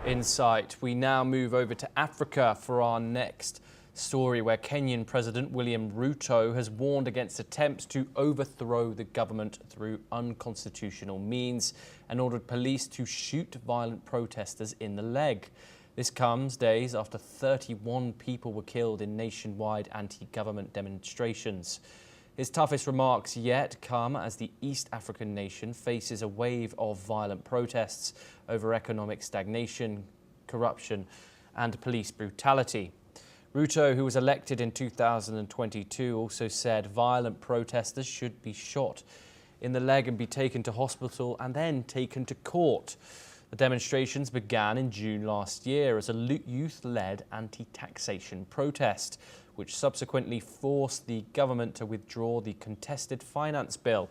insight. We now move over to Africa for our next story, where Kenyan President William Ruto has warned against attempts to overthrow the government through unconstitutional means and ordered police to shoot violent protesters in the leg. This comes days after 31 people were killed in nationwide anti-government demonstrations. His toughest remarks yet come as the East African nation faces a wave of violent protests over economic stagnation, corruption and police brutality. Ruto, who was elected in 2022, also said violent protesters should be shot in the leg and be taken to hospital and then taken to court. The demonstrations began in June last year as a youth-led anti-taxation protest, which subsequently forced the government to withdraw the contested finance bill.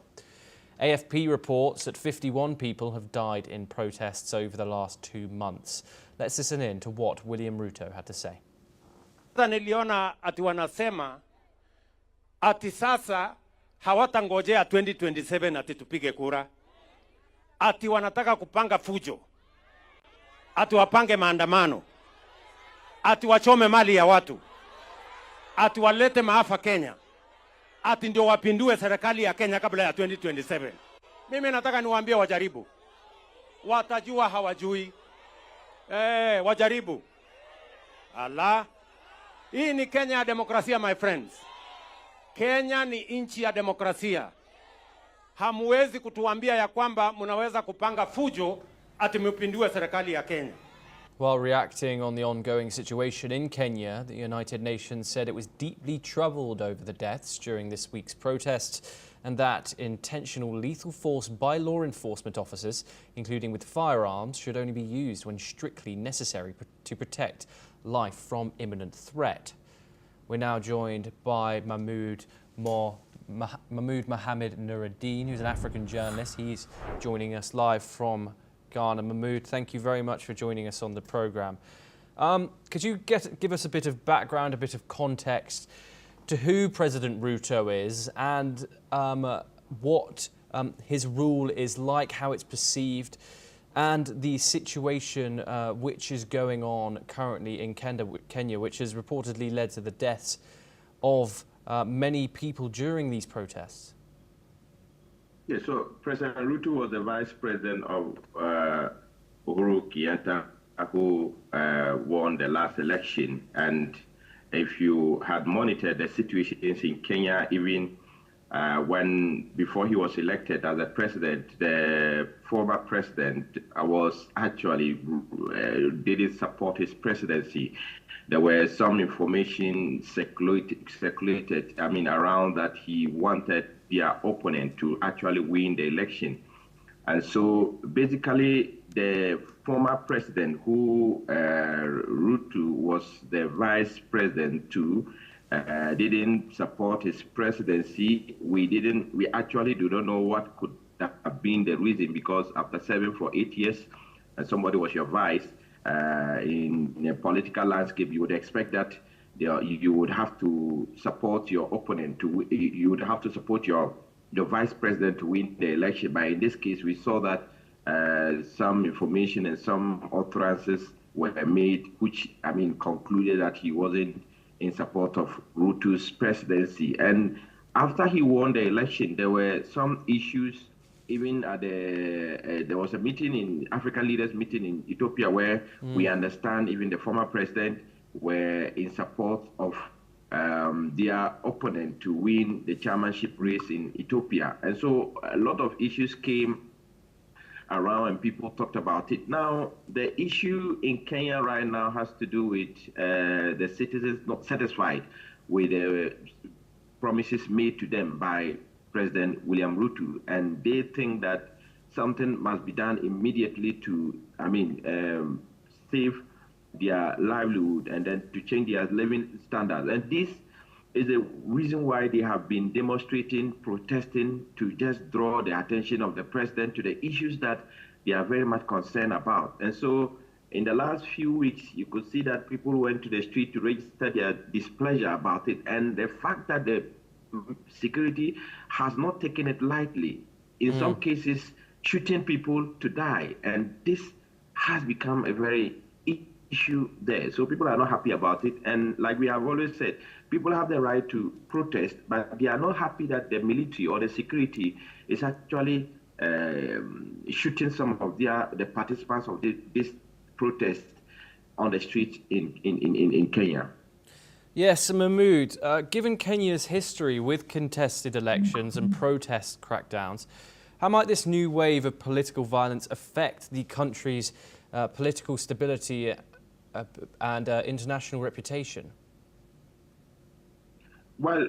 AFP reports that 51 people have died in protests over the last 2 months. Let's listen in to what William Ruto had to say. Niliona ati wanasema ati sasa hawatangojea 2027 ati tupige kura. Ati wanataka kupanga fujo. Ati wapange maandamano. Ati wachome mali ya watu. Ati walete maafa Kenya. Ati ndio wapindue serikali ya Kenya kabla ya 2027. Mimi nataka niwaambie wajaribu. Watajua hawajui. Wajaribu. Allah. Hii ni Kenya ya demokrasia, my friends. Kenya ni nchi ya demokrasia. Hamuwezi kutuambia ya kwamba mnaweza kupanga fujo ati mpindue serikali ya Kenya. While reacting on the ongoing situation in Kenya, the United Nations said it was deeply troubled over the deaths during this week's protests and that intentional lethal force by law enforcement officers, including with firearms, should only be used when strictly necessary to protect life from imminent threat. We're now joined by Mahmoud Mohammed Nuruddin, who's an African journalist. He's joining us live from Ghana. Mahmoud, thank you very much for joining us on the program. Could you give us a bit of background, a bit of context to who President Ruto is and what his rule is like, how it's perceived, and the situation which is going on currently in Kenya, which has reportedly led to the deaths of many people during these protests? Yeah, so President Ruto was the vice president of Uhuru Kenyatta, who won the last election. And if you had monitored the situations in Kenya, even before he was elected as a president, the former president was actually didn't support his presidency. There were some information circulated, around that he wanted their opponent to actually win the election. And so basically the former president, who Ruto was the vice president to, didn't support his presidency. We actually do not know what could have been the reason, because after serving for 8 years and somebody was your vice, in a political landscape, you would expect that you would have to support your opponent, you would have to support your vice president to win the election. But in this case, we saw that some information and some utterances were made, which concluded that he wasn't in support of Ruto's presidency. And after he won the election, there were some issues. Even at there was a meeting in African leaders meeting in Ethiopia where we understand even the former president were in support of their opponent to win the chairmanship race in Ethiopia. And so a lot of issues came around and people talked about it. Now, the issue in Kenya right now has to do with the citizens not satisfied with the promises made to them by President William Ruto, and they think that something must be done immediately to, save their livelihood and then to change their living standards. And this is the reason why they have been demonstrating, protesting, to just draw the attention of the president to the issues that they are very much concerned about. And so in the last few weeks, you could see that people went to the street to register their displeasure about it. And the fact that the security has not taken it lightly, in some cases shooting people to die, and this has become a very issue there. So people are not happy about it. And like we have always said, people have the right to protest, but they are not happy that the military or the security is actually shooting some of the participants of this protest on the streets in Kenya. Yes, Mahmood, given Kenya's history with contested elections and protest crackdowns, how might this new wave of political violence affect the country's political stability and international reputation? Well,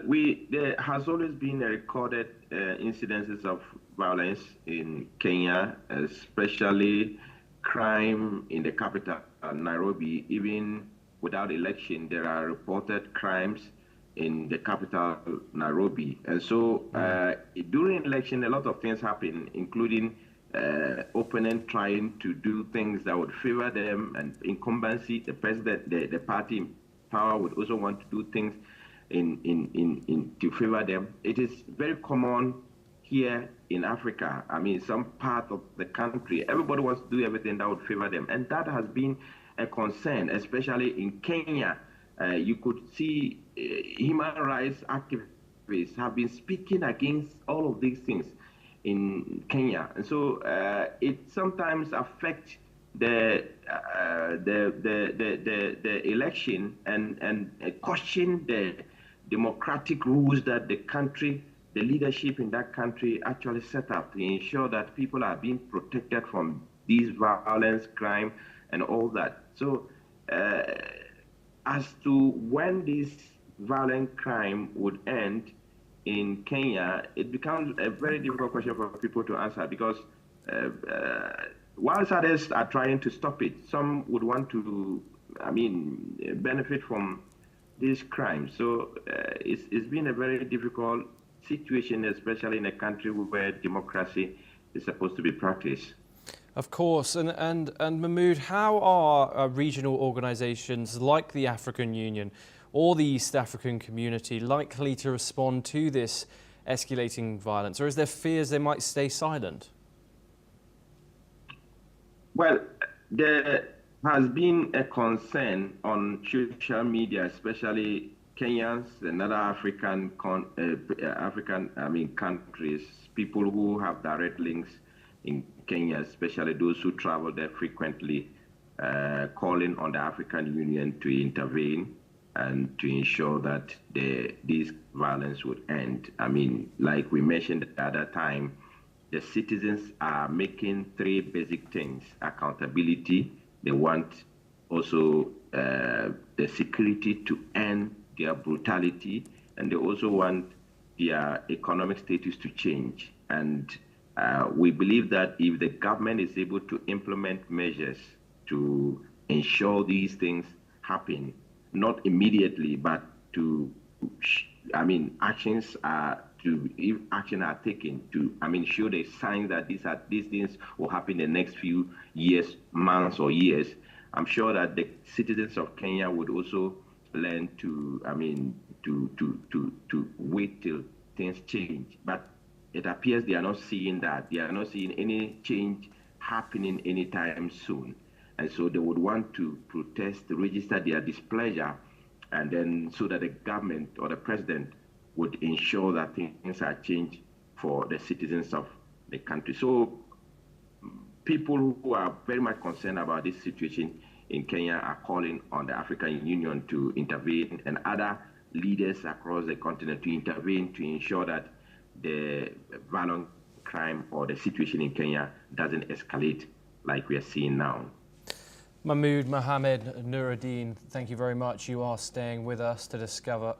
there has always been recorded incidences of violence in Kenya, especially crime in the capital, Nairobi. Even without election, there are reported crimes in the capital, Nairobi. And so during election, a lot of things happen, including opponent trying to do things that would favor them, and incumbency, the president, the party in power would also want to do things to favor them. It is very common here in Africa. I mean, some part of the country, everybody wants to do everything that would favor them. And that has been a concern, especially in Kenya. You could see human rights activists have been speaking against all of these things in Kenya. And so it sometimes affects the election and question the democratic rules that the country, the leadership in that country actually set up to ensure that people are being protected from these violence, crime, and all that. So as to when this violent crime would end in Kenya, it becomes a very difficult question for people to answer, because whilst others are trying to stop it, some would want to, benefit from these crimes. So it's been a very difficult situation, especially in a country where democracy is supposed to be practiced. Of course, and Mahmood, how are regional organisations like the African Union or the East African Community likely to respond to this escalating violence, or is there fears they might stay silent? Well, there has been a concern on social media, especially Kenyans and other African countries, people who have direct links in Kenya, especially those who travel there frequently, calling on the African Union to intervene and to ensure that this violence would end. I mean, like we mentioned at the other time, the citizens are making three basic things: accountability. They want also the security to end their brutality, and they also want their economic status to change. And we believe that if the government is able to implement measures to ensure these things happen, not immediately, but actions are if action are taken to, show the signs that these things will happen in the next few years, months or years, I'm sure that the citizens of Kenya would also learn to wait till things change. But it appears they are not seeing that. They are not seeing any change happening anytime soon. And so they would want to protest, register their displeasure, and then so that the government or the president would ensure that things are changed for the citizens of the country. So people who are very much concerned about this situation in Kenya are calling on the African Union to intervene, and other leaders across the continent to intervene to ensure that the violent crime or the situation in Kenya doesn't escalate like we are seeing now. Mahmood Mohammed Nuruddin, thank you very much. You are staying with us to discuss